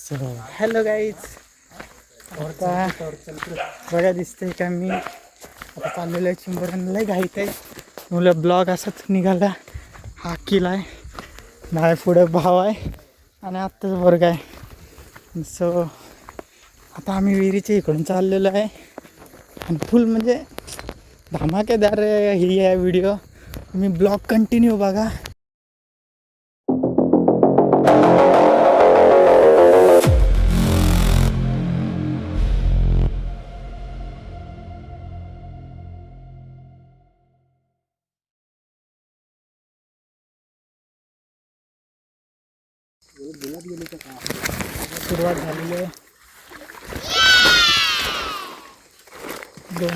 So hello guys, आता बघा दिसतंय का मी आता चाललेलं आहे चिंबरांना. लय घाईत आहे मुलं. ब्लॉग असाच निघाला. हा किला आहे, माझ्या पुढे भाव आहे आणि आत्ताच वर्ग आहे. सो आता आम्ही विहिरीच्या इकडून चाललेलो आहे आणि फुल म्हणजे धमाकेदार ही आहे व्हिडिओ. तुम्ही ब्लॉग कंटिन्यू बघा. सुरुवात झालेली आहे. 2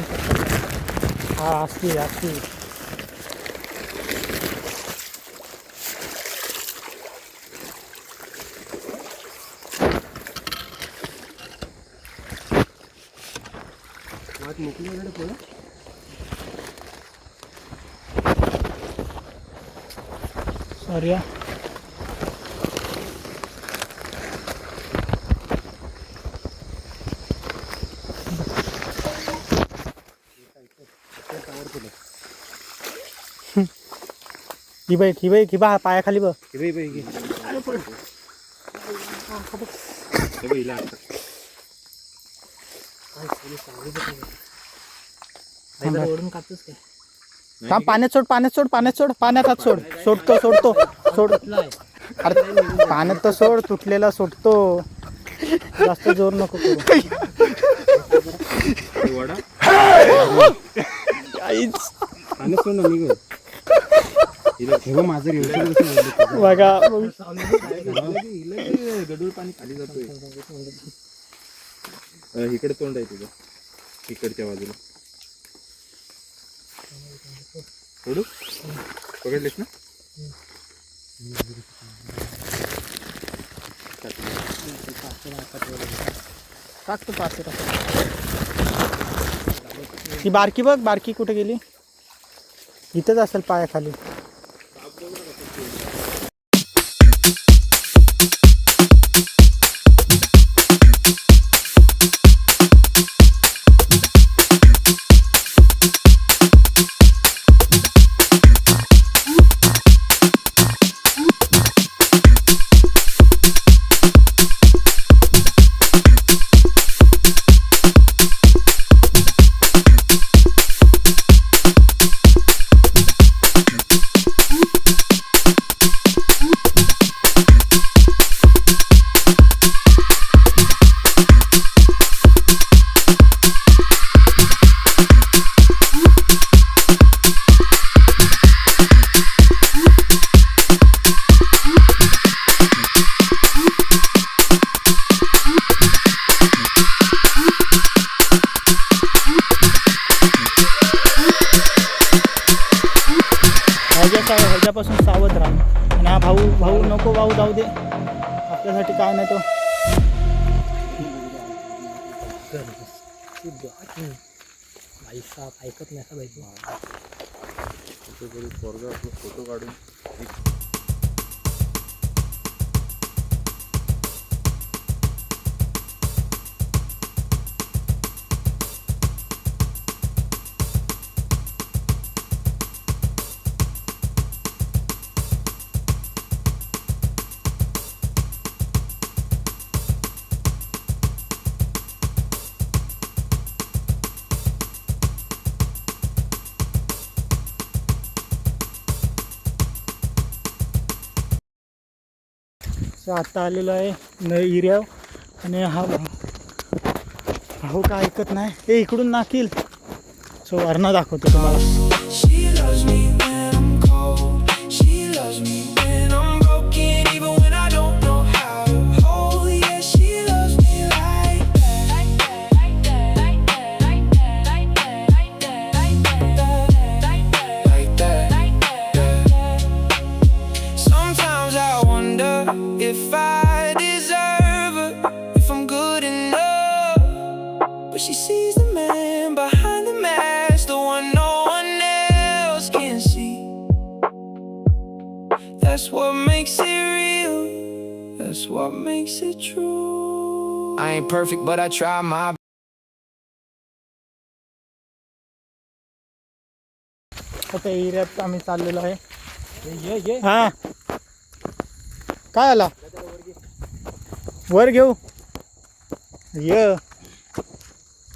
हा असती सॉरी. ही बा पायाखाली बघ. ओढून कापतोस काय? थांब, पाण्यात सोड. पाण्यात हात सोडतो. अरे पाण्यात तर सोड, तुटलेला सोडतो. जास्त जोर नको करू. बघा गडूळ पाणी खाली जातोय. इकडे तोंड आहे तुझं, इकडच्या बाजूला. सोडू, पकडलेस ना? टाकतो पाच. ती बारकी बघ, बारकी कुठे गेली? इथंच असेल पायाखाली. ह्याच्यापासून सावध राहा. आणि हा भाऊ नको, भाऊ जाऊ दे, आपल्यासाठी काय नाही तो. बाई साप ऐकत नाही बाई. फोटो काढून आता आलेलो आहे इऱ्याव. आणि हा भाऊ काय ऐकत नाही. हे इकडून नाकील. सो वरना दाखवतो तुम्हाला. If I deserve her, if I'm good enough, but she sees the man behind the mask, the one no one else can see. That's what makes it real, that's what makes it true. I ain't perfect, but I try my आता एरियात आम्ही चाललेलो आहे. ये हा काय आला वर घेऊ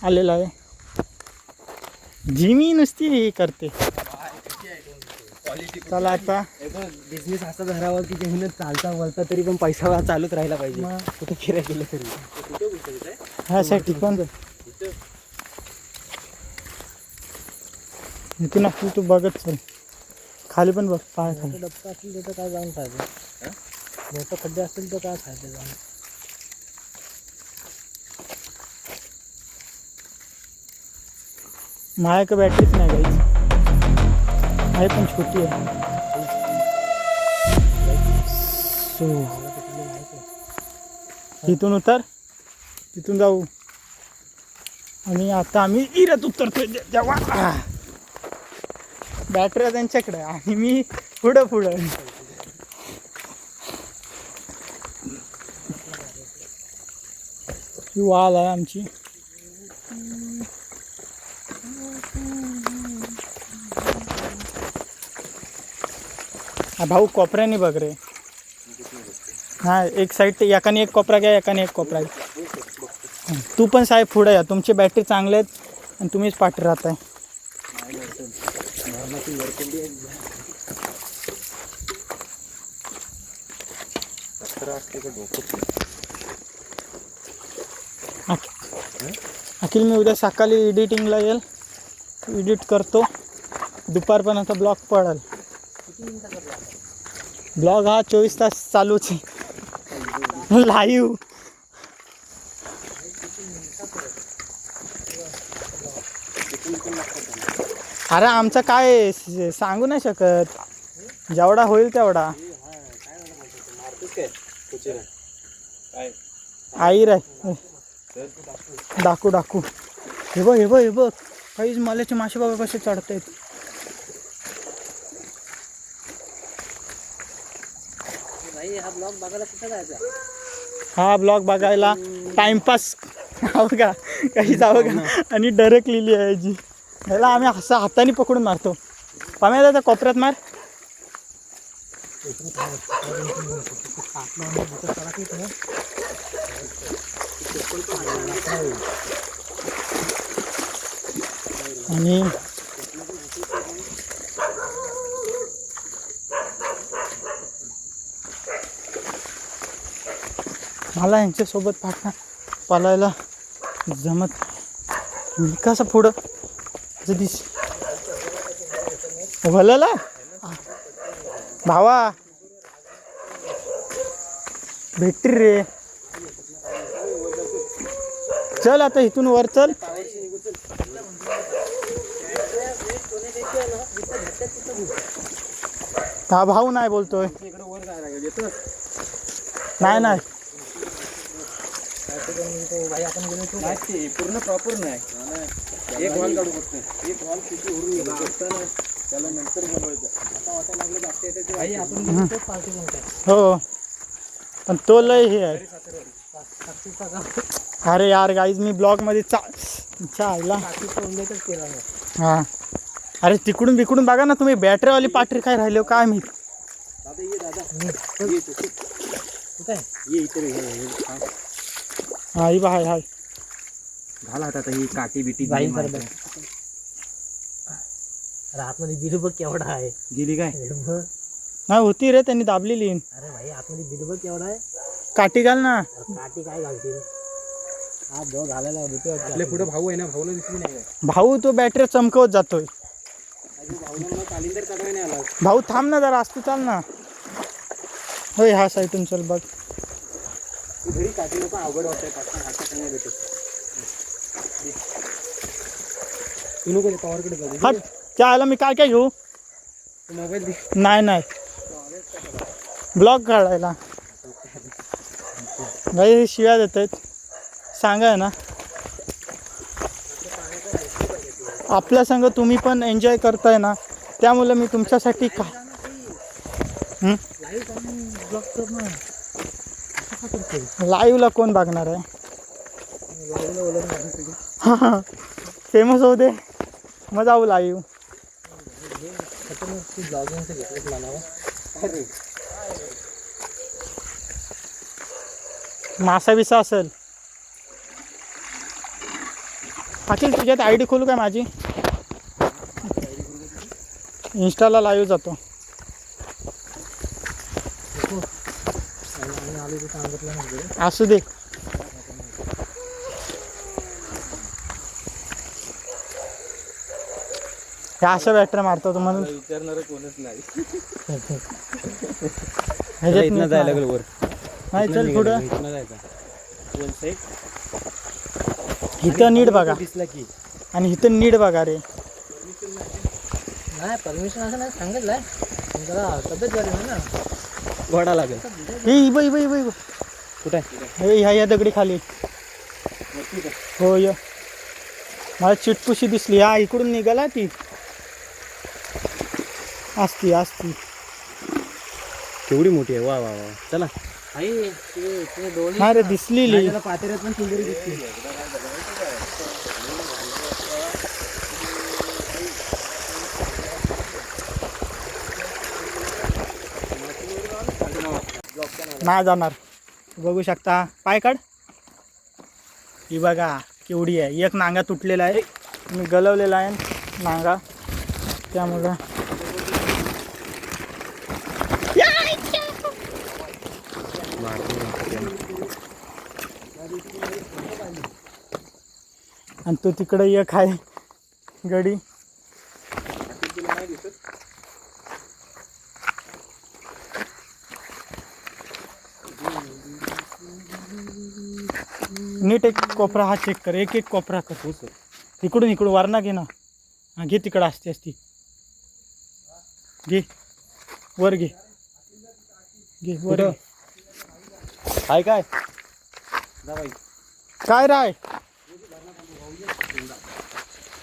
आलेला आहे. जिमी नुसती हे करते. चला आता बिझनेस असा धरावा की जेव्हा चालता बोलता तरी पण पैसा चालूच राहिला पाहिजे. मग कुठे फिरायला गेलं तरी ह्यासाठी पण इथून असली तू बघत चल. खाली पण बघ पाय खाली. डब्बा असेल तर काय जाऊन फायदा. मोठं खड्डे असतील तर काय फायदा जाऊन. माझ्या का बॅटरीच नाही गाईच आहे पण छोटी आहे. तिथून उतर तिथून जाऊ. आणि आता आम्ही इरत उतरतोय जेव्हा बॅटरी त्यांच्याकडे आणि मी पुढं ही वाल आहे आमची. भाऊ कोपऱ्याने बघ रे. हा एक साईड ते एकाने एक कोपरा घ्या एकाने एक कोपरा घ्या. तू पण साहेब पुढे या. तुमचे बॅटरी चांगले आहेत आणि तुम्हीच पाठी राहताय. अखिल मी उद्या सकाळी एडिटिंगला येईल. एडिट करतो. दुपारपर्यंत ब्लॉग पडेल. ब्लॉग हा 24 तास चालूच आहे लाईव्ह. अरे आमचं काय सांगू नाही शकत. जेवढा होईल तेवढा. आई रे डाकू हे बघ काहीच मल्याचे मासे बाबा कसे चढतायत. हा ब्लॉग बघायला टाइमपास हवं का काही जावं का. आणि डरक लिहिली आहे जी. ह्याला आम्ही असं हाताने पकडून मारतो. पाम्या दादा कोपऱ्यात मार. आणि मला यांच्यासोबत पालायला जमत. मी कसं पुढं दिस भलं भावा भेटरी रे. चल आता इथून वर चल. हा भाऊ नाही बोलतोय. नाही पूर्ण प्रॉपर नाही. एक हॉल काढू फक्त. एक हॉल किती उरून गेला त्याला नंतर बनवायचं. आता वाटायला लागलं जास्त हो पण तो लय हे आहे. अरे यार गाईज मी ब्लॉग मध्ये आईला हा. अरे तिकडून बिकडून बघा ना तुम्ही. बॅटरीवाली पाटरी काय राहिले हो काय मी. हा ही हाय हाय घाला आता ही काठी बिटी आतमध्ये बिल बघ केवढा आहे. गेली काय नाही होती रे त्यांनी दाबलेली. अरे भाई आतमध्ये बिल बघ केवढा आहे. काठी घाल ना. काठी काय घालतील. हा भाऊ घालायला आपल्या पुढे भाऊ आहे ना. भाऊला दिसली नाही काय. भाऊ तो बॅटरी चमकवत जातोय. भाऊ थांब ना जरा असतो चाल ना. होय हा साईटून चल बघ. घरी काठी पण अवघड वाटतंय. तू नको पॉवरकडे बघ. हा त्या आला मी काय घेऊ. मोबाईल नाही ब्लॉग काढायला भाई हे शिव्या देत आहेत. सांगा ना आपल्या संग तुम्ही पण एन्जॉय करताय ना. त्यामुळे मी तुमच्यासाठी लाईव्हला कोण बघणार आहे. हां फेमस होऊ दे मग जाऊ लाईव्ह. ब्लॉगिंगचं घेतलं मला मासा बिसा असेल. अखिल तुझ्यात आय डी खोलू काय माझी? इंस्टाला लाईव्ह जातो. असू दे. हे अशा बॅटर मारतो तुम्हाला विचारणार कोणच नाही. इथनं जायला लागलं वर. नाही चल पुढं. इथनं जायचं. One side. इथं नीट बघा दिसला की आणि इथं नीट बघा रे. नाही परमिशन असं नाही सांगितलंय. जरा तब्येत झाली ना घोडा लागेल. हे बाई बाई बाई कुठे हे ह्या दगडी खाली. हो य मला चिटपुशी दिसली. हा इकडून निघाला ती असती असती. केवढी मोठी आहे. वा वा वा चला. नाही रे दिसलेली. पातेऱ्यात पण सुंदरी दिसते. नाही जाणार. बघू शकता पाय काढ. ही बघा केवढी आहे. एक नांगा तुटलेला आहे. मी गलवलेला आहे नांगा त्यामुळं. आणि तो तिकडे एक आहे गडी. नीट एक कोपरा हा चेक कर. एक एक कोपरा कर. हो सर. इकडून वारणा घे ना. हां घे तिकडं असते घे वर घे वर घे. काय काय काय राय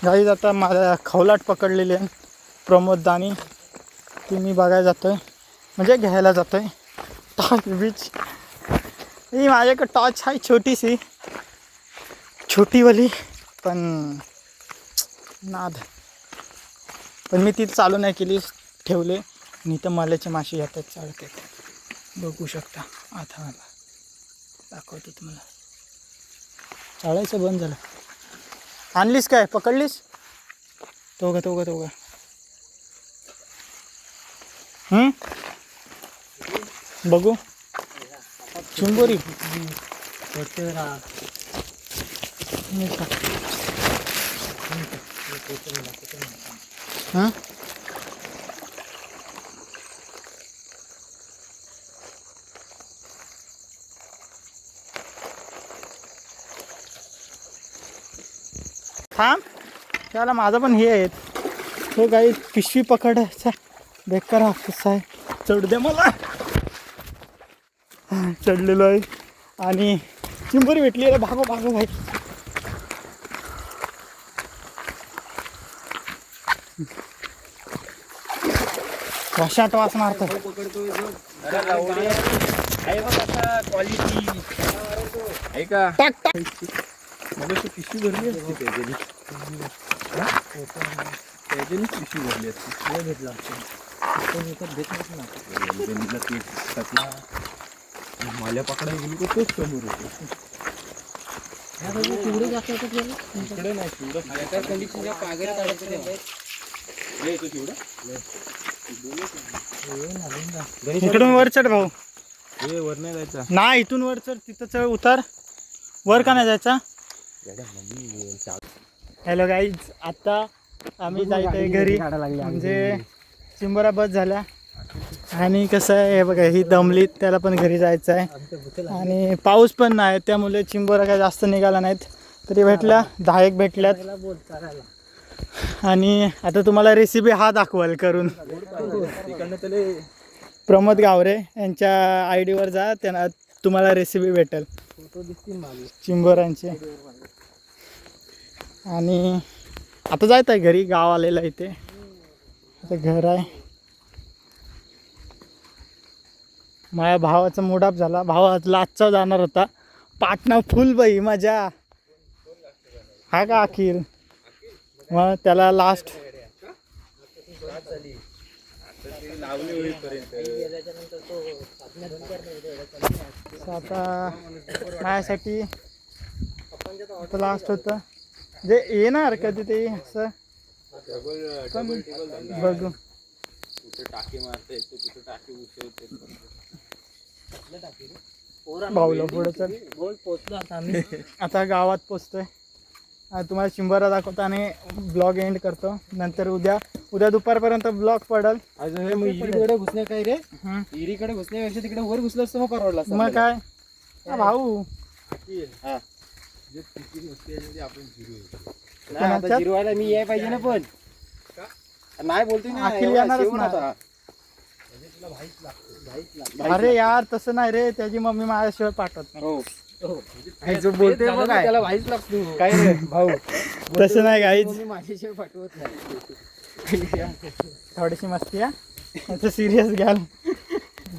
गाईज आता माझ्या खवलाट पकडलेली आहे प्रमोद दानी. ती मी बघायला जातोय म्हणजे घ्यायला जातोय. टॉर्च बीच ही माझ्याकडे टॉर्च आहे छोटीशी छोटीवाली पण नाद. पण मी ती चालू नाही केली ठेवले. आणि इथं मल्याचे मासे येतात चालतात. बघू शकता. आता मला दाखवतो तुम्हाला. चाळायचं बंद झालं. आणलीस काय पकडलीस? तो गा बघू चिंबोरी. हां थांब. त्याला माझं पण हे आहेत. तो काही पिशवी पकडायचा बेकार हा कसा आहे. चढ दे मला. चढलेलो आहे आणि चिंबोरी भेटली आहे. भागो भाई. कशात वास मारतो. क्वालिटी आहे का? पिशवी भरली असते त्याच्याने पिशवी भरली असते. भेटला माल्या पकडायला गेलो का तोच समोर होतो. इकडे नाही इकडून वर चढ भाऊ. हे वर नाही जायचा. नाही इथून वर चढ. तिथं चढ उतार. वर का नाही जायचा? हॅलो गाईज आता आम्ही जायचंय घरी. म्हणजे चिंबोरा बस झाल्या आणि कसं आहे हे बघा ही दमलीत त्याला पण घरी जायचं आहे. आणि पाऊस पण नाही त्यामुळे चिंबोरा काय जास्त निघाला नाहीत. तरी भेटल्या 10 भेटल्यात. आणि आता तुम्हाला रेसिपी हा दाखवाल करून. प्रमोद गावरे यांच्या ID वर जा. त्यांना तुम्हाला रेसिपी भेटेल चिंबोरांची. आणि आता जायचं आहे घरी. गाव आलेलं इथे आता घर आहे. माझ्या भावाचा मूड ऑफ झाला. भाव आजचा जाणार होता. पाटणा फुल बाई मजा. हा का अखिल? मग त्याला लास्ट आता माझ्यासाठी लास्ट होतं जे येणार कधी ते असं पण बघू. कुठे टाकी मारते कुठे टाकी उचलते. भाऊला पुढे चल. पोहोचलो आता आम्ही. आता गावात पोचतोय. तुम्हाला चिंबोरा दाखवतो आणि ब्लॉग एंड करतो. नंतर उद्या दुपारपर्यंत ब्लॉग पडल. इरीकडे घुसणे काय रे, इरीकडे घुसण्यापेक्षा तिकडे वर घुसलं असतं मग परवडला असतं. मग काय भाऊ नाही, आता जिरवायला मी याय पाहिजे ना. पण नाही बोलतोय ना, अखिल एवढा येणारच शेवट ना. आता. अरे यार तसं नाही रे, त्याची मम्मी माझ्याशिवाय पाठवत नाही. हो जो बोलतोय बघ काय, त्याला वाईच लागतो काय रे भाऊ. तसं नाही गाईच, मी माझ्याशिवाय पाठवत नाही. थोडीशी मस्ती आहे. सिरियस घ्याल.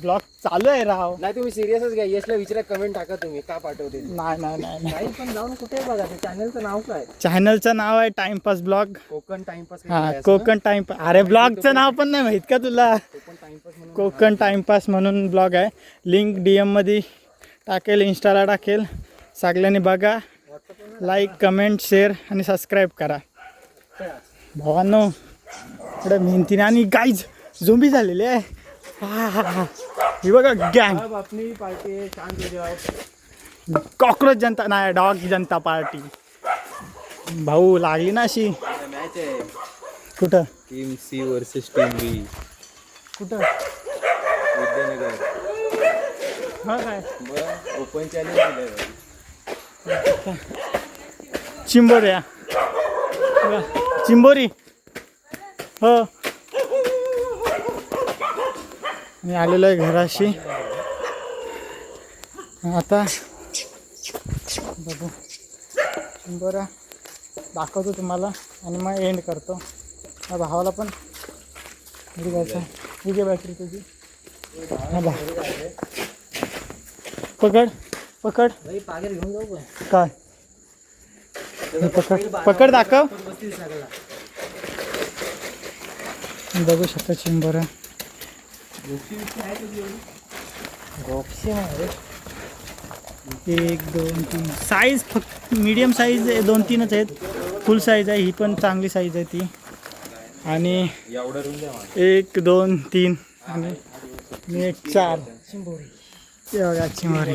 ब्लॉग चालू आहे राव. नाही तुम्ही सिरियसच घ्या. यशला विचारा, कमेंट टाका तुम्ही का पाठवते. नाही काही पण जाऊन कुठे बघा, चॅनलचं नाव काय? चॅनलचं नाव आहे टाइमपास ब्लॉग. कोकण टाइमपास. हा कोकण टाइमपास. अरे ब्लॉगचं नाव पण नाही माहित का तुला? कोकण टाइमपास म्हणून. कोकण टाइमपास म्हणून ब्लॉग आहे. लिंक DM मध्ये टाकेल, इंस्टाला टाकेल. सगळ्यांनी बघा, लाईक कमेंट शेअर आणि सबस्क्राईब करा भावांनो. थोड्या मेहनतीने. आणि गाईज झोंबी झालेली आहे. ही बघा गँग. आपली पार्टी शांत कॉक्रोच जनता नाही, डॉग जनता पार्टी. भाऊ लागली ना अशी. मॅच आहे कुठं team C versus team B. कुठं विद्यानगर. हा काय बरं ओपन चॅलेंज दिलंय. चिंबोऱ्या चिंबोरी. हो मी आलेलो आहे घराशी. आता बघू चिंबोऱ्या दाखवतो तुम्हाला आणि मग एंड करतो. माझ्या भावाला पण घरी जायचं आहे. ठीक आहे बॅटरी तुझी. हा बा पकड पकड. पागेर घेऊन जाऊ काय पकड पकड दाखव. बघू शकता चिंबोऱ्या. एक दोन तीन साईज फक्त मीडियम साईज 2-3च आहेत. फुल साईज आहे ही पण चांगली साईज आहे ती. आणि एवढं रूम द्या मला. 1 2 3 आणि 4 बघा चिंबोरी.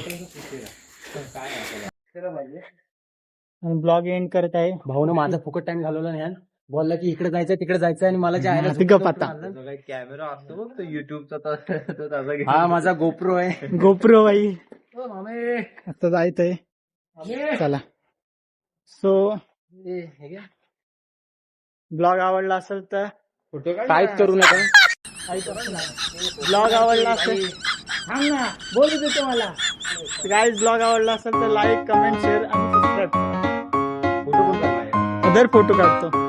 आणि ब्लॉग एंड करत आहे. भाऊनं माझा फुकट टाइम घालवला नाही. बोलला की इकडे जायचं तिकडे जायचं आणि मला जायला गप आता. काही कॅमेरा असतो बघ तो युट्यूबचा तो त्याचा घेऊन. हा माझा गोप्रो आहे. गोप्रो बाई. ओ मामे. आता जायचंय. चला. सो ब्लॉग आवडला असेल तर टाईप करू नका. ब्लॉग आवडला असेल थांब ना बोलू देतो मला. गाईज ब्लॉग आवडला असेल तर लाईक कमेंट शेअर आणि सबस्क्राईब करा. फोटो पण काढलाय. अदर फोटो काढतो.